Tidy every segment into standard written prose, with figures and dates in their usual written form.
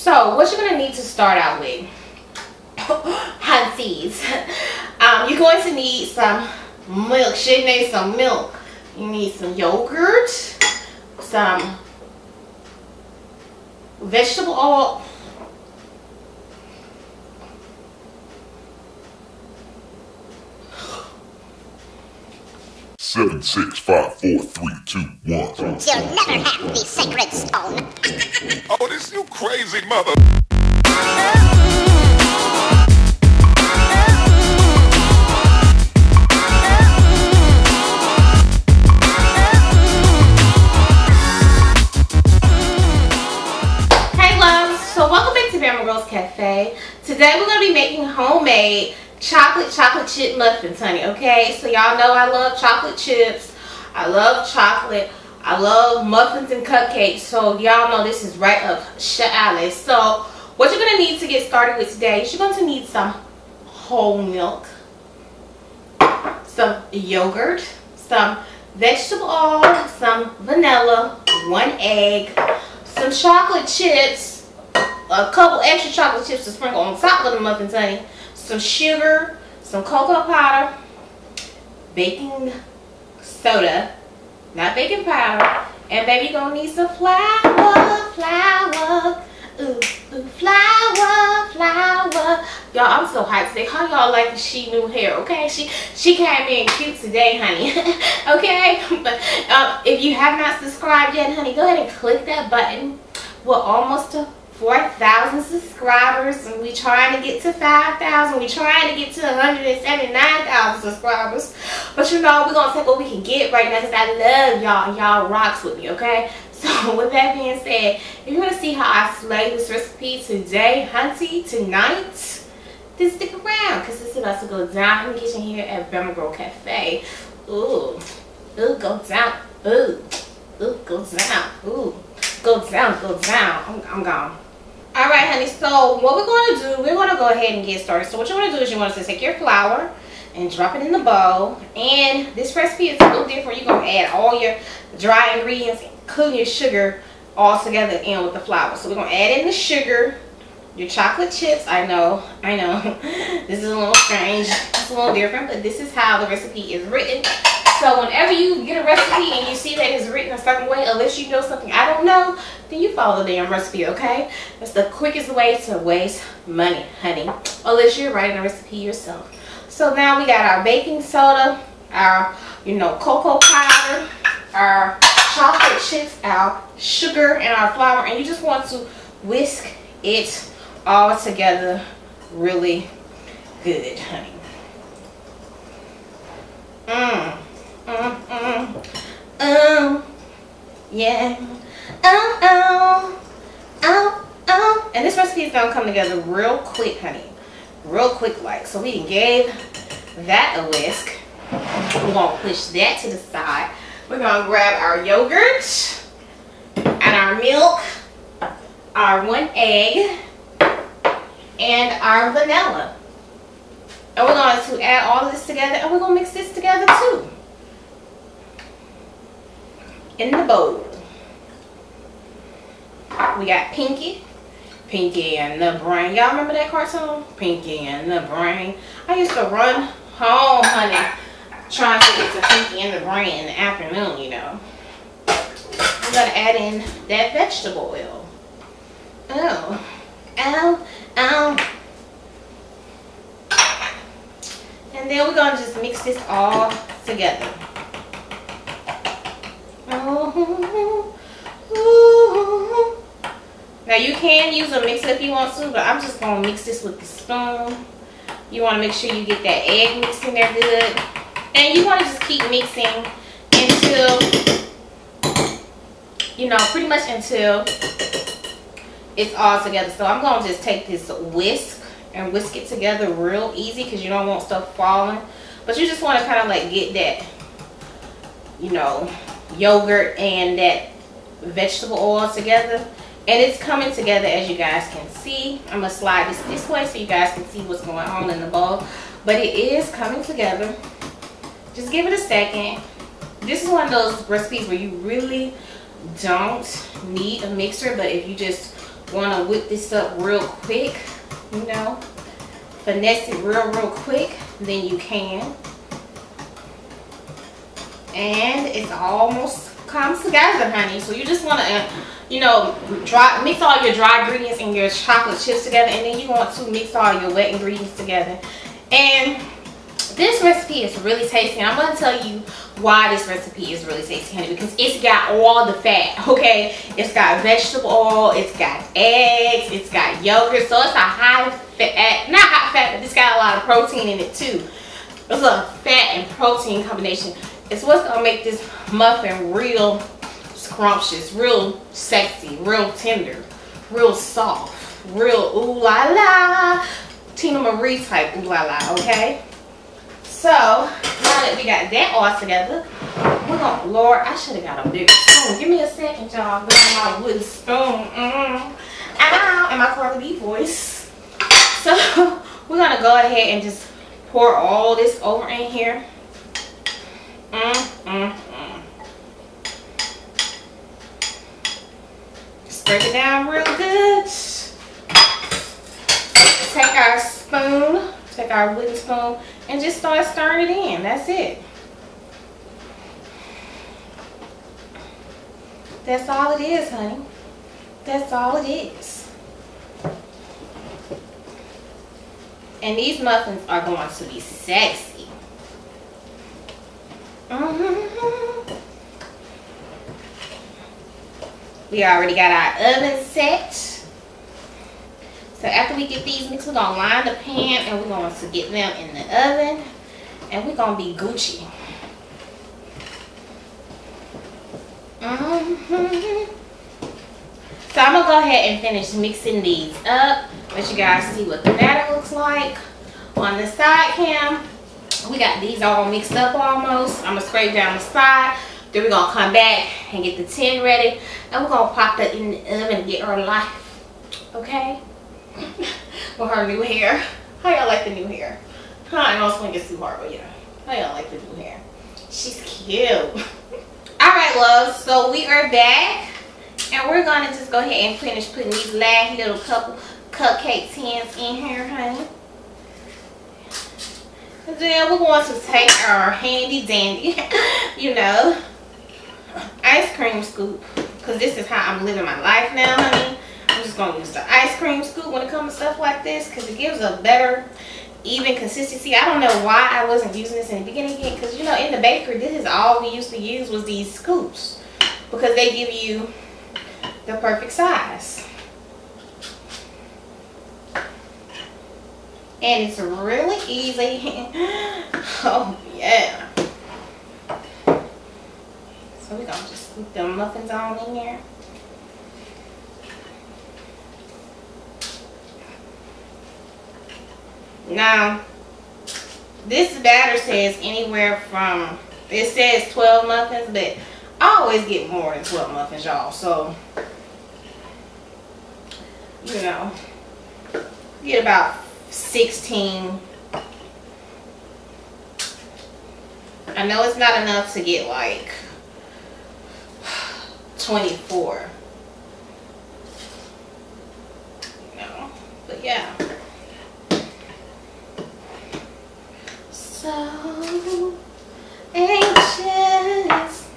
So what you're going to need to start out with, hunties, you're going to need some milk. She needs some milk. You need some yogurt, some vegetable oil, 7, 6, 5, 4, 3, 2, 1. You'll never have the sacred stone. Oh, this you crazy mother. Hey loves, so welcome back to Bama Girls Cafe. Today we're going to be making homemade chocolate chip muffins, honey. Okay, so y'all know I love chocolate chips, I love chocolate, I love muffins and cupcakes, so y'all know this is right up your alley. So what you're going to need to get started with today is you're going to need some whole milk, some yogurt, some vegetable oil, some vanilla, 1 egg, some chocolate chips, a couple extra chocolate chips to sprinkle on top of the muffins, honey, some sugar, some cocoa powder, baking soda, not baking powder, and baby you're gonna need some flour, ooh, flour. Y'all, I'm so hyped today. How y'all like she new hair? Okay, she came in cute today, honey. Okay, but if you have not subscribed yet, honey, go ahead and click that button. We're almost to 4,000 subscribers, and we trying to get to 5,000. We trying to get to 179,000 subscribers. But you know, we're gonna take what we can get right now because I love y'all. Y'all rocks with me, okay? So with that being said, if you want to see how I slay this recipe today, hunty, tonight, then stick around because it's about to go down in the kitchen here at Bama Girl Cafe. Ooh, go down. Ooh, go down. Ooh, go down. I'm gone. Alright, honey, so what we're going to do, we're going to go ahead and get started. So what you want to do is you want to take your flour and drop it in the bowl. And this recipe is a little different. You're going to add all your dry ingredients, including your sugar, all together in with the flour. So we're going to add in the sugar, your chocolate chips. I know. This is a little strange. It's a little different, but this is how the recipe is written. So whenever you get a recipe and you see that it's written a certain way, unless you know something I don't know, then you follow the damn recipe, okay? That's the quickest way to waste money, honey, unless you're writing a recipe yourself. So now we got our baking soda, our, cocoa powder, our chocolate chips, our sugar, and our flour, and you just want to whisk it all together really good, honey. Yeah. And this recipe is gonna come together real quick, honey. Real quick, like. So we gave that a whisk. We're gonna push that to the side. We're gonna grab our yogurt and our milk, our 1 egg, and our vanilla. And we're going to add all of this together, and we're going to mix this together too in the bowl. We got Pinky and the Brain. Y'all remember that cartoon? Pinky and the Brain. I used to run home, honey, trying to get to Pinky and the Brain in the afternoon, you know. We're going to add in that vegetable oil. And then we're going to just mix this all together. Now you can use a mixer if you want to, but I'm just going to mix this with the spoon. You want to make sure you get that egg mixed in there good. And you want to just keep mixing until, pretty much until it's all together. So I'm going to just take this whisk and whisk it together real easy because you don't want stuff falling. But you just want to kind of like get that, yogurt and that vegetable oil together. And it's coming together as you guys can see. I'm going to slide this way so you guys can see what's going on in the bowl. But it is coming together. Just give it a second. This is one of those recipes where you really don't need a mixer. But if you just want to whip this up real quick, you know, finesse it real quick, then you can. And it's almost comes together, honey. So you just want to, you know, mix all your dry ingredients and your chocolate chips together, and then you want to mix all your wet ingredients together. And this recipe is really tasty, and I'm going to tell you why this recipe is really tasty, honey, because it's got all the fat, okay? It's got vegetable oil, it's got eggs, it's got yogurt, so it's a high fat, not high fat, but it's got a lot of protein in it too. It's a fat and protein combination. It's what's going to make this muffin real scrumptious, real sexy, real tender, real soft, real ooh la la, Tina Marie type ooh la la, okay? So, now that we got that all together, we're going to, Lord, I should have got a bigger spoon. Give me a second, y'all. Get my wooden spoon. Ow, and my Carly B voice. So, we're going to go ahead and just pour all this over in here. Spread it down real good. Take our spoon, take our wooden spoon, and just start stirring it in. That's it. That's all it is, honey. That's all it is. And these muffins are going to be sexy. We already got our oven set. So after we get these mixed, we're going to line the pan and we're going to get them in the oven. And we're going to be Gucci. So I'm going to go ahead and finish mixing these up. Let you guys see what the batter looks like. On the side cam, we got these all mixed up almost. I'm going to scrape down the side. Then we're going to come back and get the tin ready. And we're going to pop that in the oven and get her life. Okay? With her new hair. How y'all like the new hair? I know it's going to get too hard, but yeah. How y'all like the new hair? She's cute. Alright, loves. So we are back. And we're going to just go ahead and finish putting these last little couple cupcake tins in here, honey. And then we're going to take our handy dandy, you know, ice cream scoop. Because this is how I'm living my life now, honey. I'm just going to use the ice cream scoop when it comes to stuff like this. Because it gives a better, even consistency. I don't know why I wasn't using this in the beginning again. Because, you know, in the bakery, this is all we used to use was these scoops. Because they give you the perfect size. And it's really easy. Oh yeah. So we're gonna just scoop them muffins on in here. Now this batter says anywhere from, it says 12 muffins, but I always get more than 12 muffins, y'all. So, you know, get about 16. I know it's not enough to get like 24. You know, but yeah. So anxious.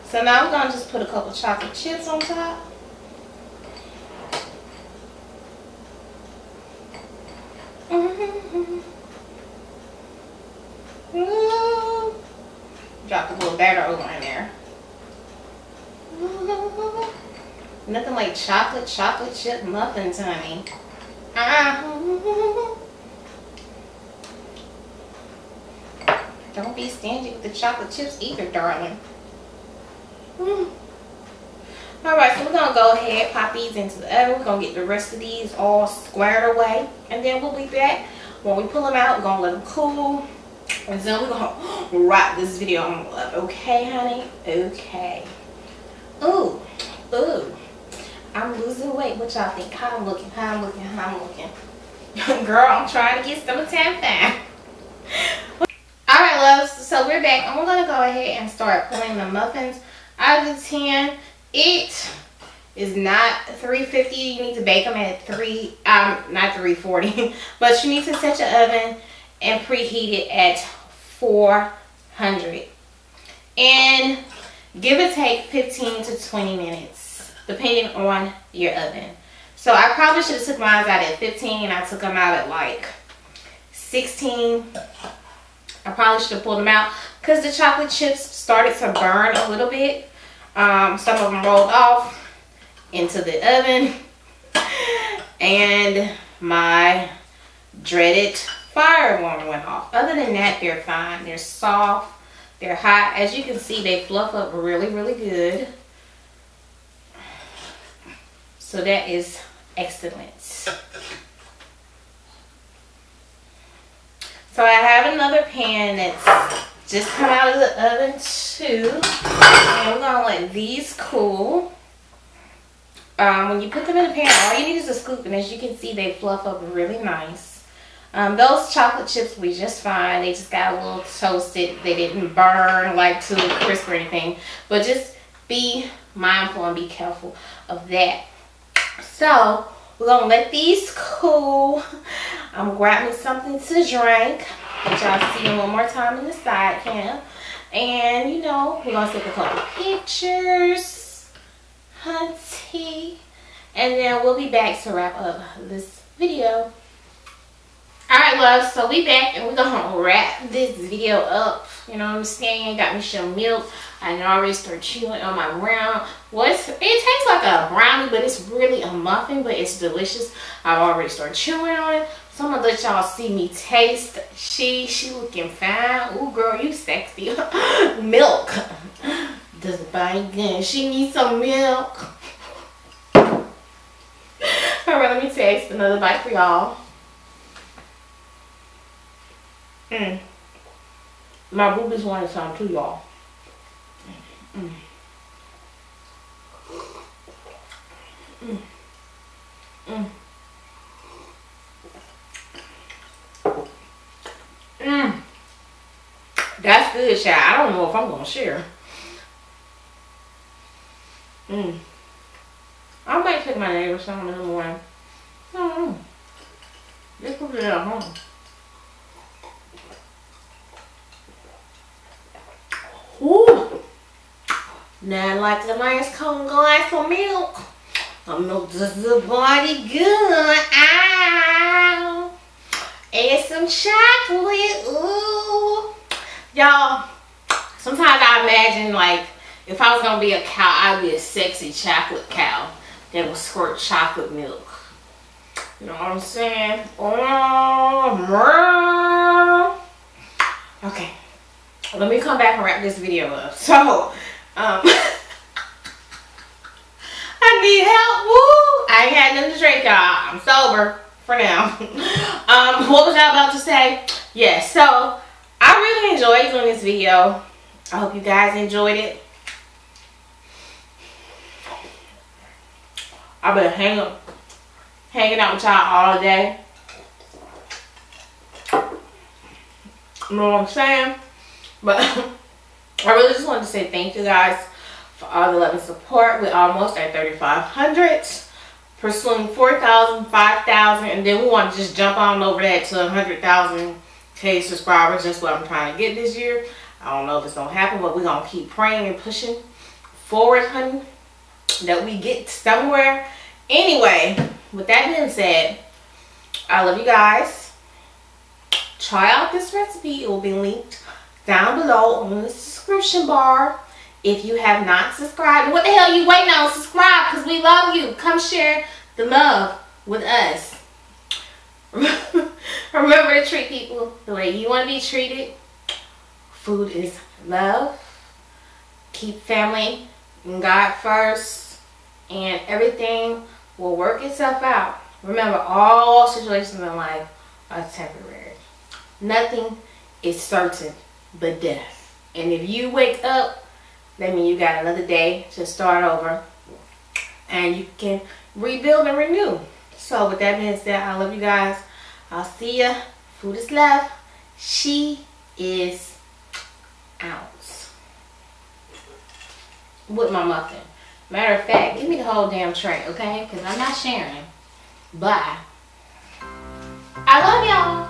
So now we're gonna just put a couple chocolate chips on top. Drop a little batter over in there. Nothing like chocolate chip muffins, honey. Don't be stingy with the chocolate chips either, darling. Alright, so we're going to go ahead, pop these into the oven. We're going to get the rest of these all squared away. And then we'll be back. When we pull them out, we're going to let them cool. And then we're going to wrap this video on up. Okay, honey? Okay. Ooh. Ooh. I'm losing weight. What y'all think? How I'm looking? How I'm looking? How I'm looking? Girl, I'm trying to get some tan. Alright, loves. So we're back. And we're going to go ahead and start pulling the muffins out of the tin. It is not 350. You need to bake them at not 340, but you need to set your oven and preheat it at 400. And give or take 15 to 20 minutes, depending on your oven. So I probably should have took mine out at 15. I took them out at like 16. I probably should have pulled them out because the chocolate chips started to burn a little bit. Some of them rolled off into the oven, and my dreaded fire alarm went off. Other than that, they're fine. They're soft. They're hot. As you can see, they fluff up really, really good. So that is excellent. So I have another pan that's just come out of the oven too. And we're going to let these cool. When you put them in the pan, all you need is a scoop. And as you can see, they fluff up really nice. Those chocolate chips were just fine. They just got a little toasted. They didn't burn like to a crisp or anything. But just be mindful and be careful of that. So we're going to let these cool. I'm grabbing something to drink. Let y'all see them one more time in the side cam. And, you know, we're going to take a couple pictures. Hunty. And then we'll be back to wrap up this video. Alright, love. So we back and we're going to wrap this video up. You know what I'm saying? Got me some milk. I already started chewing on my brown. It tastes like a brownie, but it's really a muffin, but it's delicious. I've already started chewing on it. So I'm gonna let y'all see me taste. She looking fine. Ooh, girl, you sexy. Milk. Does it buy again? She needs some milk. Alright, let me taste another bite for y'all. My boobies wanted some too, y'all. That's good, child. I don't know if I'm gonna share. I might take my neighbor some in the morning. I don't know. This will be at home. Ooh. Now like a nice cold glass of milk. Milk does the body good. Ow. And some chocolate. Ooh. Y'all, sometimes I imagine like if I was gonna be a cow, I'd be a sexy chocolate cow that would squirt chocolate milk. You know what I'm saying? Okay. Let me come back and wrap this video up. So, I need help. Woo! I ain't had nothing to drink, y'all. I'm sober for now. What was I about to say? Yeah, so I really enjoyed doing this video. I hope you guys enjoyed it. I've been hanging out with y'all all day. You know what I'm saying? But I really just wanted to say thank you guys for all the love and support. We're almost at 3,500. Pursuing 4,000, 5,000. And then we want to just jump on over that to 100,000 K subscribers. That's what I'm trying to get this year. I don't know if it's going to happen, but we're going to keep praying and pushing forward, honey, that we get somewhere. Anyway, with that being said, I love you guys. Try out this recipe. It will be linked down below on the description bar. If you have not subscribed, what the hell are you waiting on? Subscribe, because we love you. Come share the love with us. Remember to treat people the way you want to be treated. Food is love. Keep family and God first, and everything will work itself out. Remember, all situations in life are temporary. Nothing is certain but death. And if you wake up, that means you got another day to start over, and you can rebuild and renew. So with that being said, I love you guys. I'll see ya. Food is love. She is out with my muffin. Matter of fact, give me the whole damn tray, okay? Because I'm not sharing. Bye. I love y'all.